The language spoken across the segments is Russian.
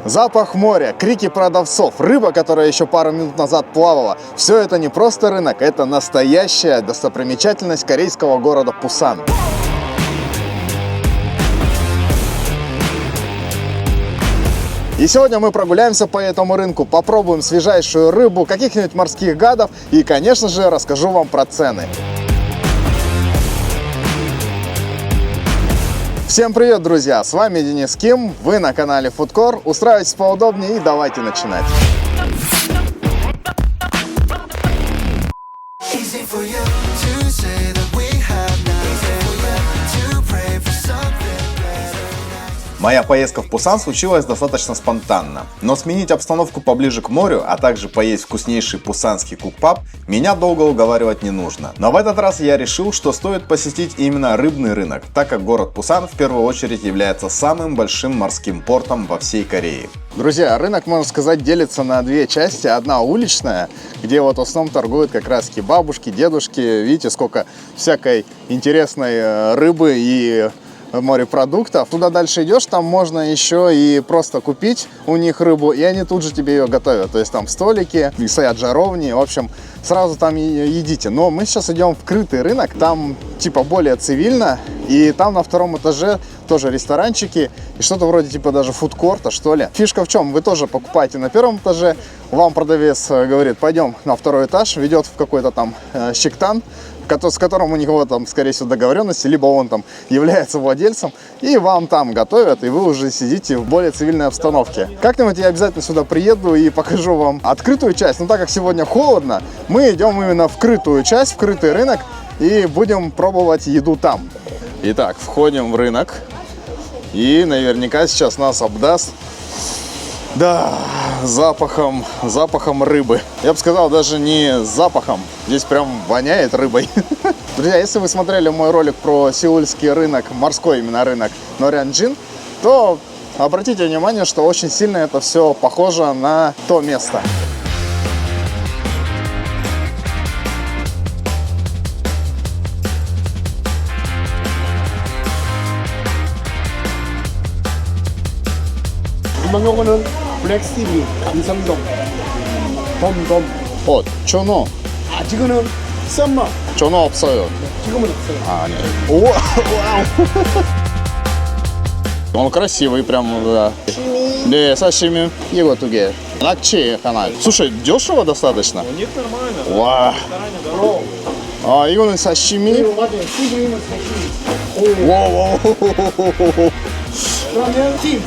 Запах моря, крики продавцов, рыба, которая еще пару минут назад плавала. Все это не просто рынок, это настоящая достопримечательность корейского города Пусан. И сегодня мы прогуляемся по этому рынку, попробуем свежайшую рыбу, каких-нибудь морских гадов и, конечно же, расскажу вам про цены. Всем привет, друзья! С вами Денис Ким, вы на канале Foodcore. Устраивайтесь поудобнее и давайте начинать. Моя поездка в Пусан случилась достаточно спонтанно, но сменить обстановку поближе к морю, а также поесть вкуснейший пусанский кукпап меня долго уговаривать не нужно. Но в этот раз я решил, что стоит посетить именно рыбный рынок, так как город Пусан в первую очередь является самым большим морским портом во всей Корее. Друзья, рынок, можно сказать, делится на две части. Одна уличная, где вот в основном торгуют как раз бабушки, дедушки. Видите, сколько всякой интересной рыбы и морепродуктов. Туда дальше идешь, там можно еще и просто купить у них рыбу, и они тут же тебе ее готовят. То есть там столики, стоят жаровни, в общем, сразу там едите. Но мы сейчас идем в крытый рынок, там типа более цивильно, и там на втором этаже тоже ресторанчики, и что-то вроде типа даже фудкорта, что ли. Фишка в чем? Вы тоже покупаете на первом этаже, вам продавец говорит, пойдем на второй этаж, ведет в какой-то там щиктан, с которым у него там, скорее всего, договоренности, либо он там является владельцем, и вам там готовят, и вы уже сидите в более цивильной обстановке. Как-нибудь я обязательно сюда приеду и покажу вам открытую часть, но так как сегодня холодно, мы идем именно в крытую часть, в крытый рынок, и будем пробовать еду там. Итак, входим в рынок, и наверняка сейчас нас обдаст, да, запахом рыбы. Я бы сказал, даже не запахом, здесь прям воняет рыбой. Друзья, если вы смотрели мой ролик про сеульский рынок, морской именно рынок Норянджин, то обратите внимание, что очень сильно это все похоже на то место. 요거는 블랙스티비 감성돔 돔. 전어. 지금은 썸머. 전어 없어요. 지금은 없어요. А, нет. О, вау. Он красивый прям, да. Да, сашими. Его туге. Накчи хана. Слушай, дешево достаточно. Нет, нормально. Вау. А, 이거는 сашими. 맞아요. 수구이는 사실. Вау. 그러면 팀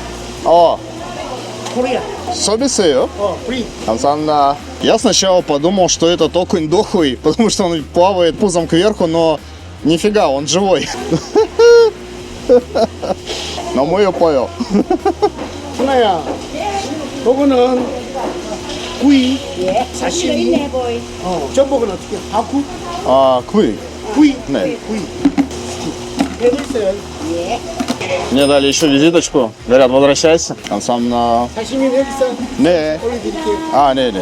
코리아. 서비스예요? 프리. 감사합니다. Я сначала подумал, что это окунь дохуй, потому что он плавает пузом кверху, но нифига, он живой. Но мы ее понял. 준아야. 요거는 구이. 사시미. 전복은 어떻게? 하쿠? А, куй. 구이. 네. 구이. 여기 있어요. Мне дали еще визиточку. Говорят, возвращайся. 감사합니다. 사시미는 여기 있어. 네. 올려드릴게요. А, 네.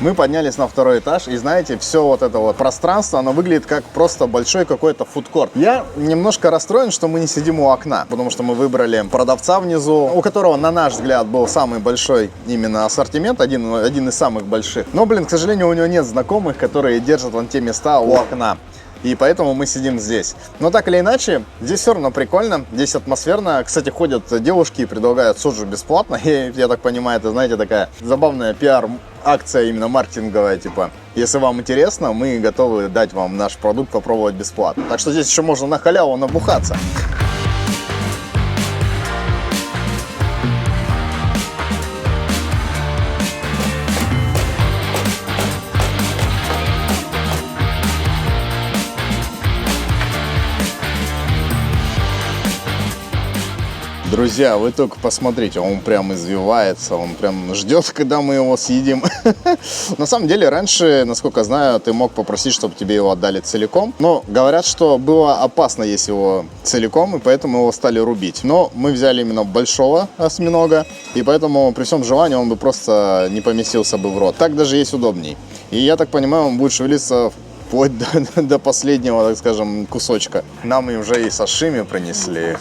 Мы поднялись на второй этаж, и знаете, все вот это вот пространство, оно выглядит как просто большой какой-то фудкорт. Я немножко расстроен, что мы не сидим у окна, потому что мы выбрали продавца внизу, у которого, на наш взгляд, был самый большой именно ассортимент, один из самых больших. Но, блин, к сожалению, у него нет знакомых, которые держат вон те места у окна. И поэтому мы сидим здесь. Но так или иначе, здесь все равно прикольно, здесь атмосферно. Кстати, ходят девушки и предлагают соджу бесплатно. И, я так понимаю, это, знаете, такая забавная пиар-акция именно маркетинговая, типа. Если вам интересно, мы готовы дать вам наш продукт попробовать бесплатно. Так что здесь еще можно на халяву набухаться. Друзья, вы только посмотрите, он прям извивается, он прям ждет, когда мы его съедим. На самом деле, раньше, насколько знаю, ты мог попросить, чтобы тебе его отдали целиком. Но говорят, что было опасно есть его целиком, и поэтому его стали рубить. Но мы взяли именно большого осьминога, и поэтому при всем желании он бы просто не поместился бы в рот. Так даже есть удобней. И я так понимаю, он будет шевелиться вплоть до последнего, так скажем, кусочка. Нам уже и сашими принесли.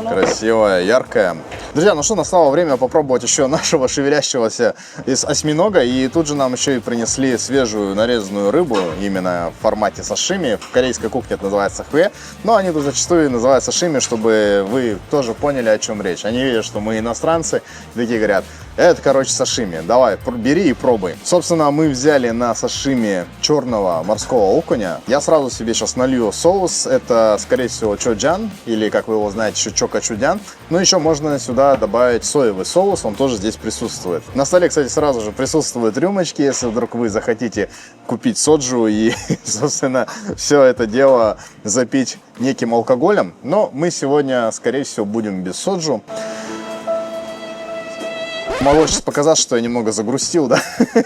Красивая, яркая. Друзья, ну что, настало время попробовать еще нашего шевелящегося из осьминога. И тут же нам еще и принесли свежую нарезанную рыбу, именно в формате сашими. В корейской кухне это называется хве. Но они тут зачастую называют сашими, чтобы вы тоже поняли, о чем речь. Они видят, что мы иностранцы, и такие говорят: это, короче, сашими. Давай, бери и пробуй. Собственно, мы взяли на сашими черного морского окуня. Я сразу себе сейчас налью соус. Это, скорее всего, чоджан, или, как вы его знаете, еще чокачудян. Но еще можно сюда добавить соевый соус, он тоже здесь присутствует. На столе, кстати, сразу же присутствуют рюмочки, если вдруг вы захотите купить соджу и, собственно, все это дело запить неким алкоголем. Но мы сегодня, скорее всего, будем без соджу. Могу сейчас показать, что я немного загрустил, да?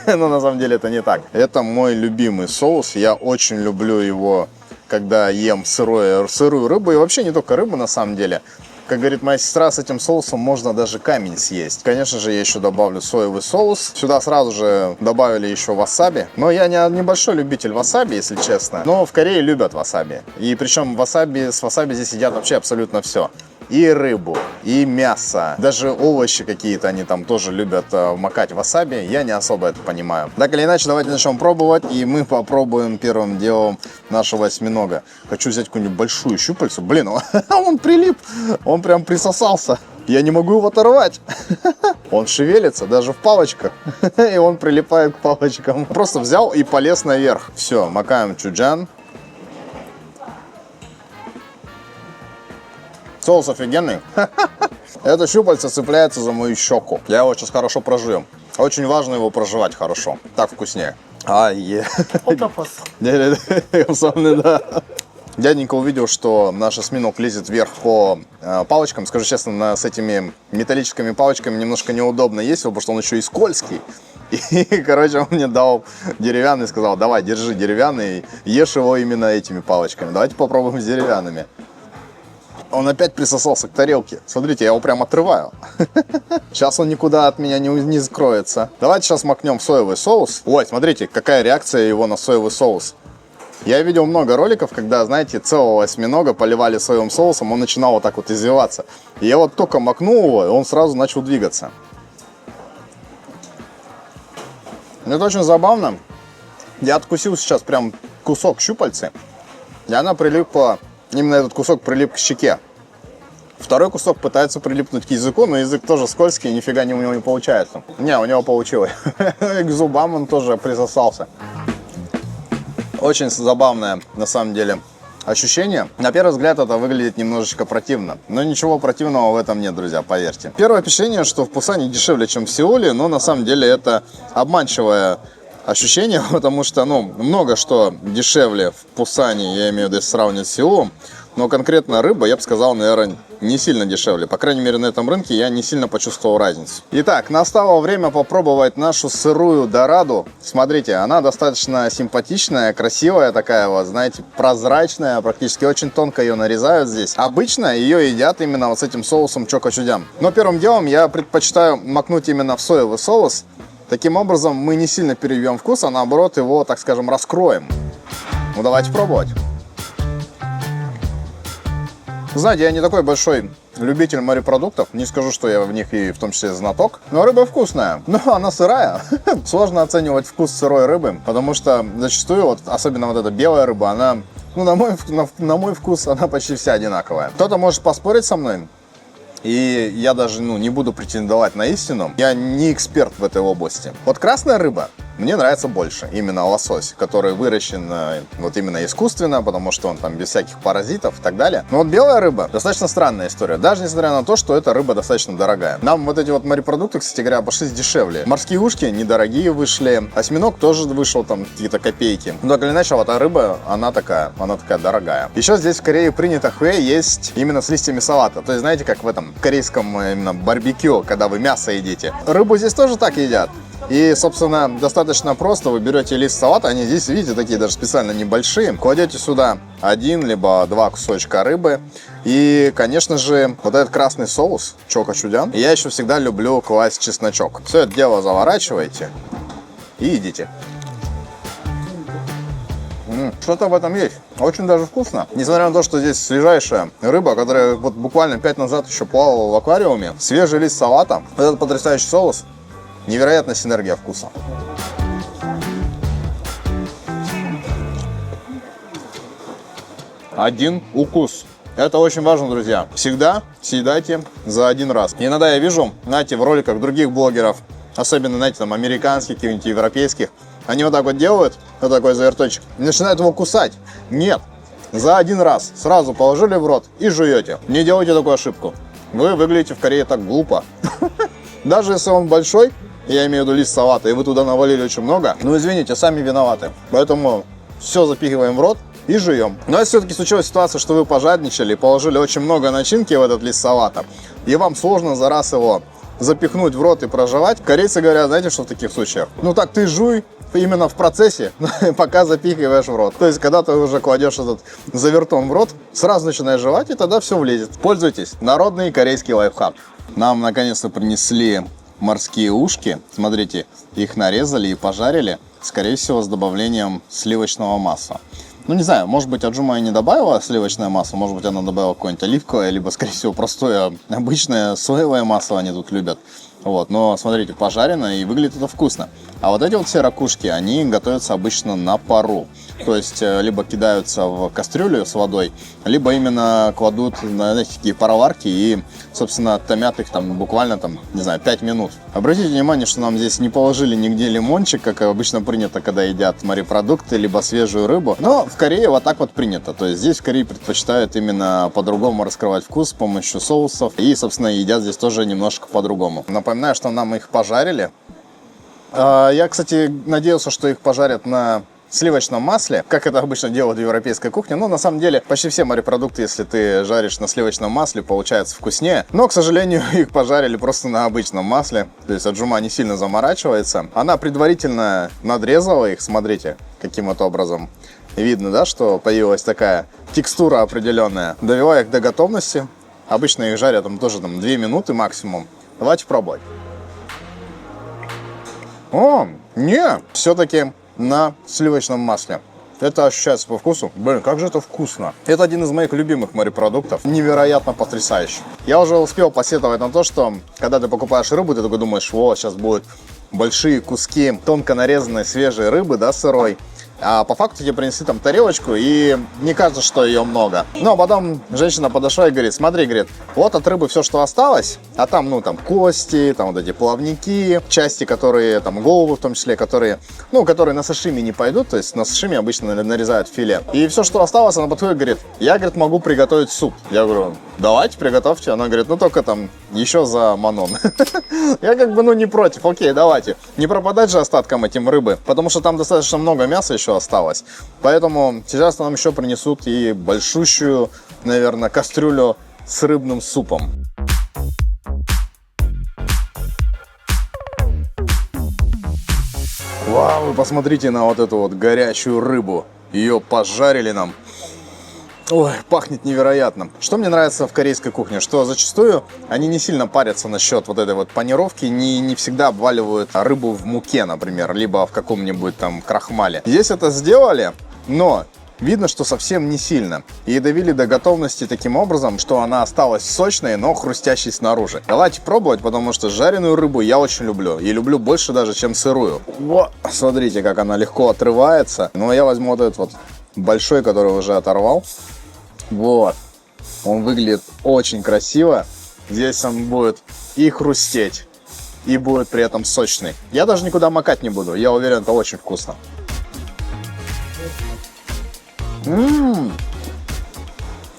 Но на самом деле это не так. Это мой любимый соус. Я очень люблю его, когда ем сырую рыбу. И вообще не только рыбу, на самом деле. Как говорит моя сестра, с этим соусом можно даже камень съесть. Конечно же, я еще добавлю соевый соус. Сюда сразу же добавили еще васаби. Но я небольшой любитель васаби, если честно. Но в Корее любят васаби. И причем с васаби здесь едят вообще абсолютно все. И рыбу, и мясо, даже овощи какие-то они там тоже любят макать в васаби. Я не особо это понимаю. Так или иначе, давайте начнем пробовать. И мы попробуем первым делом нашего осьминога. Хочу взять какую-нибудь большую щупальцу. Блин, он прилип, он прям присосался. Я не могу его оторвать. Он шевелится даже в палочках. И он прилипает к палочкам. Просто взял и полез наверх. Все, макаем чуджан. Соус офигенный. Это щупальце цепляется за мою щеку. Я его сейчас хорошо прожую. Очень важно его проживать хорошо. Так вкуснее. Октопус. Да. Дяденька увидел, что наш осьминог лезет вверх по палочкам. Скажу честно, с этими металлическими палочками немножко неудобно есть его, потому что он еще и скользкий. И, короче, он мне дал деревянный, сказал: давай, держи деревянный, ешь его именно этими палочками. Давайте попробуем с деревянными. Он опять присосался к тарелке. Смотрите, я его прям отрываю. Сейчас он никуда от меня не скроется. Давайте сейчас макнем в соевый соус. Ой, смотрите, какая реакция его на соевый соус. Я видел много роликов, когда, знаете, целого осьминога поливали соевым соусом, он начинал вот так вот извиваться. И я вот только макнул его, и он сразу начал двигаться. Это очень забавно. Я откусил сейчас прям кусок щупальцы, и она прилипла. Именно этот кусок прилип к щеке. Второй кусок пытается прилипнуть к языку, но язык тоже скользкий, нифига у него не получается. Не, у него получилось. К зубам он тоже присосался. Очень забавное, на самом деле, ощущение. На первый взгляд это выглядит немножечко противно. Но ничего противного в этом нет, друзья, поверьте. Первое впечатление, что в Пусане дешевле, чем в Сеуле, но на самом деле это обманчивое ощущение, потому что, много что дешевле в Пусане, я имею в виду, если сравнивать с Сеулом, но конкретно рыба, я бы сказал, наверное, не сильно дешевле. По крайней мере, на этом рынке я не сильно почувствовал разницу. Итак, настало время попробовать нашу сырую дораду. Смотрите, она достаточно симпатичная, красивая такая вот, знаете, прозрачная, практически очень тонко ее нарезают здесь. Обычно ее едят именно вот с этим соусом чокачудян. Но первым делом я предпочитаю макнуть именно в соевый соус. Таким образом, мы не сильно перебьем вкус, а наоборот его, так скажем, раскроем. Ну, давайте пробовать. Знаете, я не такой большой любитель морепродуктов. Не скажу, что я в них и в том числе знаток. Но рыба вкусная. Но она сырая. Сложно оценивать вкус сырой рыбы, потому что зачастую, вот, особенно вот эта белая рыба, она, на мой вкус, она почти вся одинаковая. Кто-то может поспорить со мной. И я даже не буду претендовать на истину. Я не эксперт в этой области. Вот красная рыба мне нравится больше. Именно лосось, который выращен вот именно искусственно, потому что он там без всяких паразитов и так далее. Но вот белая рыба достаточно странная история. Даже несмотря на то, что эта рыба достаточно дорогая. Нам вот эти вот морепродукты, кстати говоря, обошлись дешевле. Морские ушки недорогие вышли. Осьминог тоже вышел там какие-то копейки. Но так или иначе, вот эта рыба, она такая дорогая. Еще здесь в Корее принято хве есть именно с листьями салата. То есть, знаете, как в этом корейском именно барбекю, когда вы мясо едите. Рыбу здесь тоже так едят. И, собственно, достаточно просто. Вы берете лист салата, они здесь, видите, такие даже специально небольшие. Кладете сюда один либо два кусочка рыбы. И, конечно же, вот этот красный соус, чокачудян. Я еще всегда люблю класть чесночок. Все это дело заворачиваете и едите. Что-то в этом есть. Очень даже вкусно. Несмотря на то, что здесь свежайшая рыба, которая вот буквально 5 назад еще плавала в аквариуме, свежий лист салата, этот потрясающий соус, невероятная синергия вкуса. Один укус. Это очень важно, друзья. Всегда съедайте за один раз. Иногда я вижу, знаете, в роликах других блогеров, особенно, знаете, там, американских, каких-нибудь европейских, они вот так вот делают, вот такой заверточек, и начинают его кусать. Нет. За один раз сразу положили в рот и жуете. Не делайте такую ошибку. Вы выглядите в Корее так глупо. Даже если он большой, я имею в виду лист салата, и вы туда навалили очень много, ну, извините, сами виноваты. Поэтому все запихиваем в рот и жуем. Но если все-таки случилась ситуация, что вы пожадничали и положили очень много начинки в этот лист салата, и вам сложно за раз его запихнуть в рот и прожевать, корейцы говорят, знаете, что в таких случаях? Ну так ты жуй именно в процессе, пока запихиваешь в рот. То есть, когда ты уже кладешь этот завертон в рот, сразу начинаешь жевать, и тогда все влезет. Пользуйтесь. Народный корейский лайфхак. Нам наконец-то принесли морские ушки. Смотрите, их нарезали и пожарили, скорее всего, с добавлением сливочного масла. Ну, не знаю, может быть, Аджума и не добавила сливочное масло, может быть, она добавила какое-нибудь оливковое, либо, скорее всего, простое обычное соевое масло они тут любят. Вот, но смотрите, пожарено и выглядит это вкусно. А вот эти вот все ракушки, они готовятся обычно на пару. То есть, либо кидаются в кастрюлю с водой, либо именно кладут на, знаете, такие пароварки и, собственно, томят их там буквально, там, не знаю, 5 минут. Обратите внимание, что нам здесь не положили нигде лимончик, как обычно принято, когда едят морепродукты, либо свежую рыбу. Но в Корее вот так вот принято. То есть, здесь в Корее предпочитают именно по-другому раскрывать вкус с помощью соусов. И, собственно, едят здесь тоже немножко по-другому. Напоминаю, что нам их пожарили. Я, кстати, надеялся, что их пожарят на сливочном масле, как это обычно делают в европейской кухне. Но на самом деле почти все морепродукты, если ты жаришь на сливочном масле, получается вкуснее. Но, к сожалению, их пожарили просто на обычном масле. То есть Аджума не сильно заморачивается. Она предварительно надрезала их, смотрите, каким вот образом. Видно, да, что появилась такая текстура определенная. Довела их до готовности. Обычно их жарят там тоже 2 минуты максимум. Давайте пробовать. О, не, все-таки на сливочном масле. Это ощущается по вкусу. Блин, как же это вкусно. Это один из моих любимых морепродуктов. Невероятно потрясающий. Я уже успел посетовать на то, что когда ты покупаешь рыбу, ты такой думаешь, вот, сейчас будут большие куски тонко нарезанной свежей рыбы, да, сырой. А по факту тебе принесли там тарелочку, и не кажется, что ее много. Но потом женщина подошла и говорит, смотри, говорит, вот от рыбы все, что осталось, а там, ну, там кости, там вот эти плавники, части, которые, там головы в том числе, которые, ну, которые на сашими не пойдут, то есть на сашими обычно нарезают филе. И все, что осталось, она подходит и говорит, я, говорит, могу приготовить суп. Я говорю, давайте, приготовьте. Она говорит, ну, только там еще за манон. Я как бы, ну, не против, окей, давайте. Не пропадать же остаткам этим рыбы, потому что там достаточно много мяса еще осталось. Поэтому сейчас нам еще принесут и большущую, наверное, кастрюлю с рыбным супом. Вау, вы посмотрите на вот эту вот горячую рыбу. Ее пожарили нам. Ой, пахнет невероятно. Что мне нравится в корейской кухне, что зачастую они не сильно парятся насчет вот этой вот панировки, не всегда обваливают рыбу в муке, например, либо в каком-нибудь там крахмале. Здесь это сделали, но видно, что совсем не сильно. И довели до готовности таким образом, что она осталась сочной, но хрустящей снаружи. Давайте пробовать, потому что жареную рыбу я очень люблю. И люблю больше даже, чем сырую. Во, смотрите, как она легко отрывается. Но я возьму вот этот вот большой, который уже оторвал. Вот, он выглядит очень красиво. Здесь он будет и хрустеть, и будет при этом сочный. Я даже никуда макать не буду, я уверен, это очень вкусно.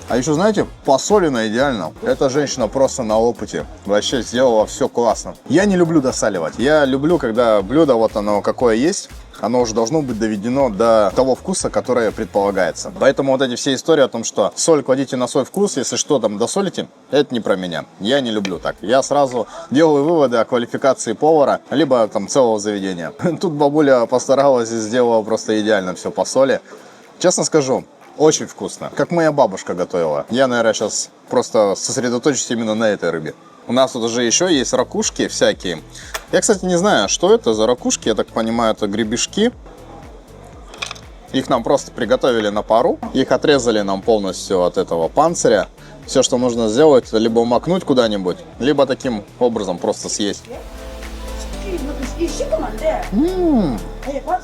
А еще, знаете, посолено идеально. Эта женщина просто на опыте. Вообще сделала все классно. Я не люблю досаливать. Я люблю, когда блюдо, вот оно какое есть, оно уже должно быть доведено до того вкуса, который предполагается. Поэтому вот эти все истории о том, что соль кладите на свой вкус, если что там досолите, это не про меня. Я не люблю так. Я сразу делаю выводы о квалификации повара, либо там целого заведения. Тут бабуля постаралась и сделала просто идеально все по соли. Честно скажу, очень вкусно. Как моя бабушка готовила. Я, наверное, сейчас просто сосредоточусь именно на этой рыбе. У нас тут уже еще есть ракушки всякие. Я, кстати, не знаю, что это за ракушки. Я так понимаю, это гребешки. Их нам просто приготовили на пару. Их отрезали нам полностью от этого панциря. Все, что нужно сделать, это либо макнуть куда-нибудь, либо таким образом просто съесть.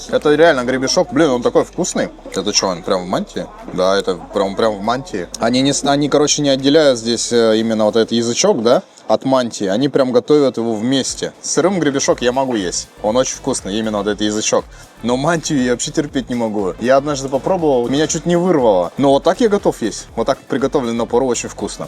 Это реально гребешок. Блин, он такой вкусный. Это что, он прям в мантии? Да, это прям в мантии. Они, короче, не отделяют здесь именно вот этот язычок, да, от мантии. Они прям готовят его вместе. Сырым гребешок я могу есть. Он очень вкусный, именно вот этот язычок. Но мантию я вообще терпеть не могу. Я однажды попробовал, меня чуть не вырвало. Но вот так я готов есть. Вот так приготовлен на пару, очень вкусно.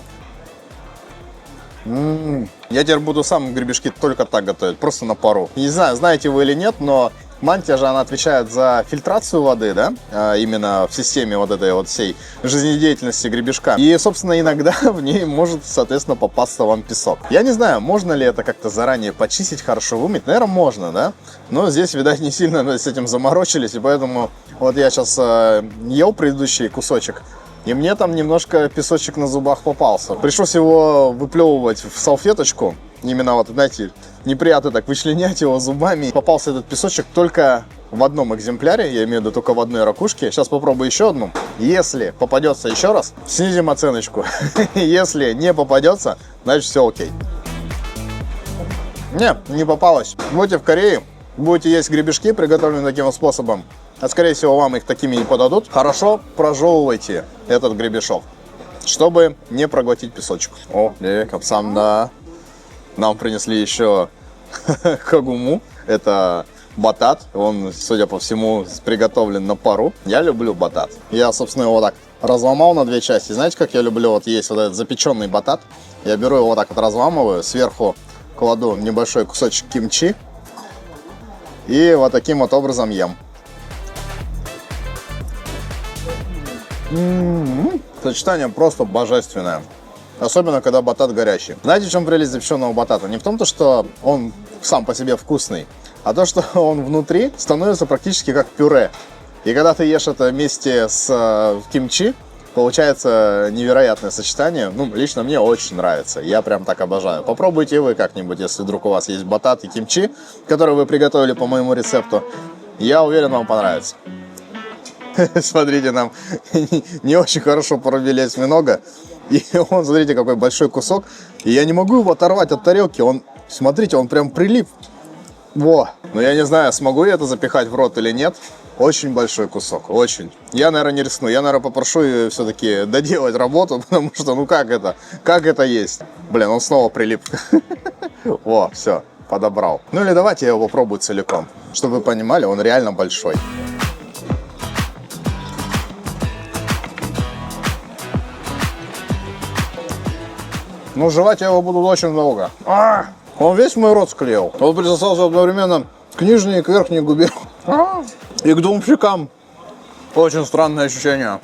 Я теперь буду сам гребешки только так готовить, просто на пару. Не знаю, знаете вы или нет, но мантия же, она отвечает за фильтрацию воды, да, именно в системе вот этой вот всей жизнедеятельности гребешка. И, собственно, иногда в ней может, соответственно, попасться вам песок. Я не знаю, можно ли это как-то заранее почистить, хорошо вымыть. Наверное, можно, да, но здесь, видать, не сильно с этим заморочились, и поэтому вот я сейчас ел предыдущий кусочек, и мне там немножко песочек на зубах попался. Пришлось его выплевывать в салфеточку. Именно вот, знаете, неприятно так вычленять его зубами. Попался этот песочек только в одном экземпляре, я имею в виду только в одной ракушке. Сейчас попробую еще одну. Если попадется еще раз, снизим оценочку. Если не попадется, значит все окей. Не попалось. Будете в Корее, будете есть гребешки, приготовленные таким способом, а скорее всего вам их такими не подадут, хорошо прожевывайте этот гребешок, чтобы не проглотить песочек. О, капсамда. Нам принесли еще хагуму. Это батат. Он, судя по всему, приготовлен на пару. Я люблю батат. Я, собственно, его так разломал на две части. Знаете, как я люблю вот есть вот этот запеченный батат? Я беру его вот так вот разламываю, сверху кладу небольшой кусочек кимчи и вот таким вот образом ем. Сочетание просто божественное. Особенно, когда батат горячий. Знаете, в чем прелесть запеченного батата? Не в том, что он сам по себе вкусный, а то, что он внутри становится практически как пюре. И когда ты ешь это вместе с кимчи, получается невероятное сочетание. Ну, лично мне очень нравится. Я прям так обожаю. Попробуйте вы как-нибудь, если вдруг у вас есть батат и кимчи, которые вы приготовили по моему рецепту. Я уверен, вам понравится. Смотрите, нам не очень хорошо порубили осьминога. И он, смотрите, какой большой кусок. И я не могу его оторвать от тарелки. Он, смотрите, он прям прилип. Во. Но я не знаю, смогу я это запихать в рот или нет. Очень большой кусок, очень. Я, наверное, не рискну. Я, наверное, попрошу ее все-таки доделать работу, потому что, ну как это? Как это есть? Блин, он снова прилип. Во, все, подобрал. Ну или давайте я его попробую целиком. Чтобы вы понимали, он реально большой. Ну, жевать я его буду очень долго. Он весь мой рот склеил. Он присосался одновременно к нижней и к верхней губе. И к двум щекам. Очень странное ощущение.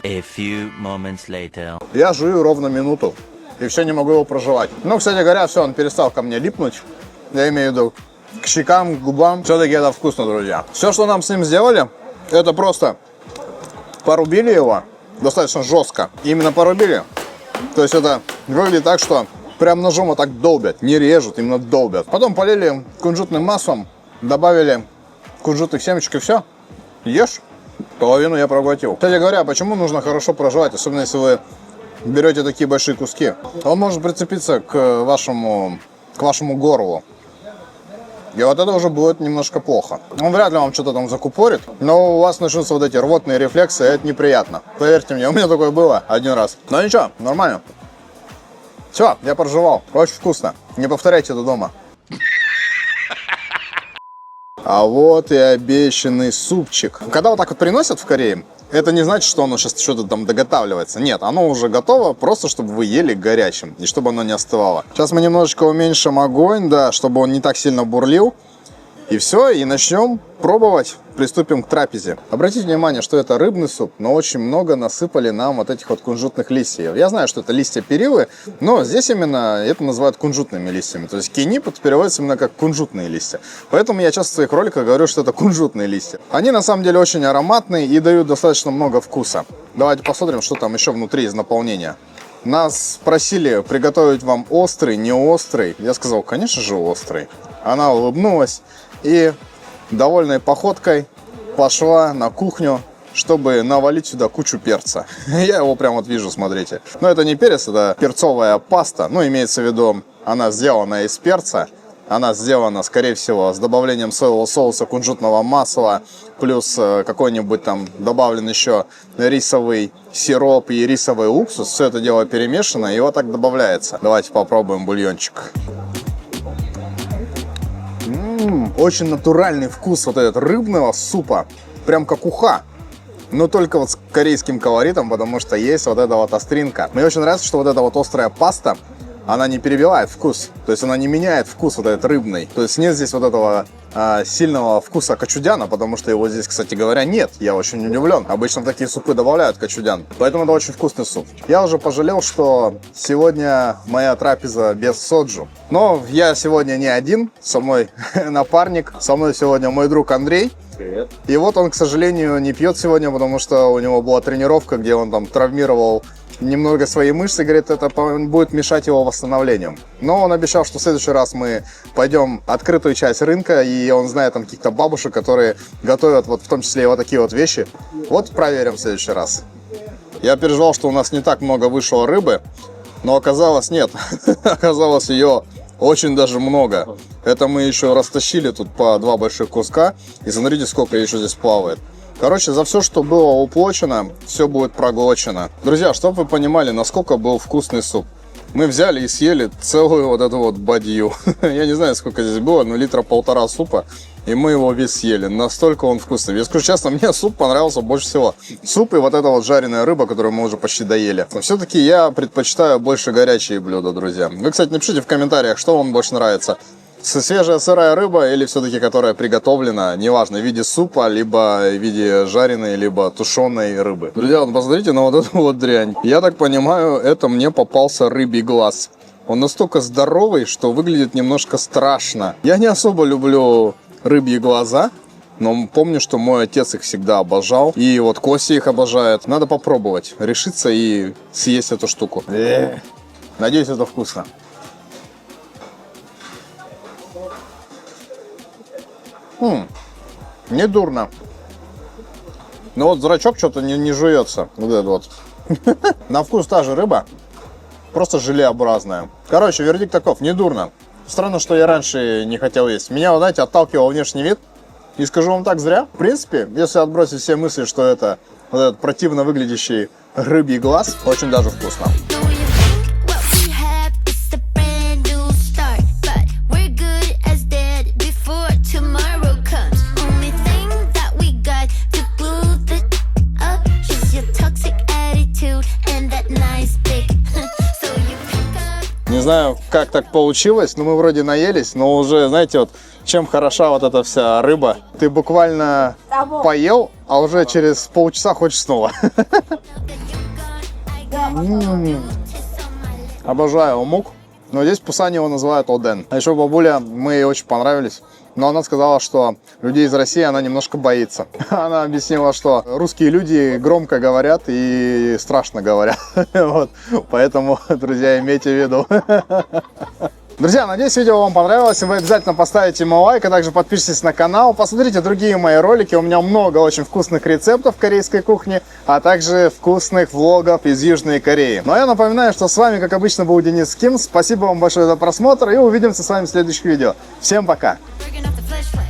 A few moments later. Я жую ровно минуту. И все не могу его прожевать. Ну, кстати говоря, все, он перестал ко мне липнуть. Я имею в виду к щекам, к губам. Все-таки это вкусно, друзья. Все, что нам с ним сделали, это просто порубили его. Достаточно жестко. Именно порубили. То есть это выглядит так, что прям ножом вот так долбят. Не режут, именно долбят. Потом полили кунжутным маслом, добавили кунжутных семечек и все. Ешь. Половину я проглотил. Кстати говоря, почему нужно хорошо прожевать, особенно если вы берете такие большие куски? Он может прицепиться к вашему горлу. И вот это уже будет немножко плохо. Он вряд ли вам что-то там закупорит, но у вас начнутся вот эти рвотные рефлексы, и это неприятно. Поверьте мне, у меня такое было один раз. Но ничего, нормально. Все, я прожевал. Очень вкусно. Не повторяйте это дома. А вот и обещанный супчик. Когда вот так вот приносят в Корее, это не значит, что оно сейчас что-то там доготавливается. Нет, оно уже готово, просто чтобы вы ели горячим и чтобы оно не остывало. Сейчас мы немножечко уменьшим огонь, да, чтобы он не так сильно бурлил. И все, и начнем пробовать. Приступим к трапезе. Обратите внимание, что это рыбный суп, но очень много насыпали нам вот этих вот кунжутных листьев. Я знаю, что это листья перилы, но здесь именно это называют кунжутными листьями. То есть кинип переводится именно как кунжутные листья. Поэтому я часто в своих роликах говорю, что это кунжутные листья. Они на самом деле очень ароматные и дают достаточно много вкуса. Давайте посмотрим, что там еще внутри из наполнения. Нас просили приготовить вам острый, не острый. Я сказал, конечно же, острый. Она улыбнулась и довольной походкой пошла на кухню, чтобы навалить сюда кучу перца. Я его прям вот вижу, смотрите. Но это не перец, это перцовая паста. Ну, имеется в виду, она сделана из перца. Она сделана, скорее всего, с добавлением соевого соуса, кунжутного масла, плюс какой-нибудь там добавлен еще рисовый сироп и рисовый уксус. Все это дело перемешано, и вот так добавляется. Давайте попробуем бульончик. Очень натуральный вкус вот этот рыбного супа. Прям как уха. Но только вот с корейским колоритом, потому что есть вот эта вот остринка. Мне очень нравится, что вот эта вот острая паста, она не перебивает вкус. То есть она не меняет вкус вот этот рыбный. То есть нет здесь вот этого сильного вкуса кочудяна, потому что его здесь, кстати говоря, нет. Я очень удивлен. Обычно в такие супы добавляют кочудян. Поэтому это очень вкусный суп. Я уже пожалел, что сегодня моя трапеза без соджу. Но я сегодня не один. Со мной напарник. Со мной сегодня мой друг Андрей. Привет. И вот он, к сожалению, не пьет сегодня, потому что у него была тренировка, где он там травмировал немного свои мышцы, говорит, это будет мешать его восстановлению. Но он обещал, что в следующий раз мы пойдем в открытую часть рынка, и он знает там каких-то бабушек, которые готовят вот в том числе и вот такие вот вещи. Вот проверим в следующий раз. Я переживал, что у нас не так много вышло рыбы, но оказалось нет. Оказалось ее очень даже много. Это мы еще растащили тут по 2 больших куска, и смотрите, сколько еще здесь плавает. Короче, за все, что было уплочено, все будет проглочено. Друзья, чтобы вы понимали, насколько был вкусный суп. Мы взяли и съели целую вот эту вот бадью. Я не знаю, сколько здесь было, но 1,5 литра супа. И мы его весь съели. Настолько он вкусный. Я скажу честно, мне суп понравился больше всего. Суп и вот эта вот жареная рыба, которую мы уже почти доели. Но все-таки я предпочитаю больше горячие блюда, друзья. Вы, кстати, напишите в комментариях, что вам больше нравится. Свежая сырая рыба или все-таки которая приготовлена, неважно, в виде супа, либо в виде жареной, либо тушеной рыбы. Друзья, вот посмотрите на вот эту вот дрянь. Я так понимаю, это мне попался рыбий глаз. Он настолько здоровый, что выглядит немножко страшно. Я не особо люблю рыбьи глаза, но помню, что мой отец их всегда обожал. И вот Костя их обожает. Надо попробовать, решиться и съесть эту штуку. Надеюсь, это вкусно. Не дурно. Но вот зрачок что-то не жуется. Вот это вот. На вкус та же рыба, просто желеобразная. Короче, вердикт таков, не дурно. Странно, что я раньше не хотел есть. Меня, вы знаете, отталкивал внешний вид. И скажу вам так, зря. В принципе, если отбросить все мысли, что это вот этот противно выглядящий рыбий глаз, очень даже вкусно. Не знаю, как так получилось, но мы вроде наелись, но уже, знаете, вот чем хороша вот эта вся рыба. Ты буквально поел, а уже через полчаса хочешь снова. Обожаю омук, но здесь в Пусане его называют оден. А еще бабуля, мы ей очень понравились. Но она сказала, что людей из России она немножко боится. Она объяснила, что русские люди громко говорят и страшно говорят. Вот. Поэтому, друзья, имейте в виду. Друзья, надеюсь, видео вам понравилось. Вы обязательно поставите ему лайк, а также подпишитесь на канал. Посмотрите другие мои ролики. У меня много очень вкусных рецептов корейской кухни, а также вкусных влогов из Южной Кореи. Но я напоминаю, что с вами, как обычно, был Денис Ким. Спасибо вам большое за просмотр и увидимся с вами в следующих видео. Всем пока! Working off the flesh.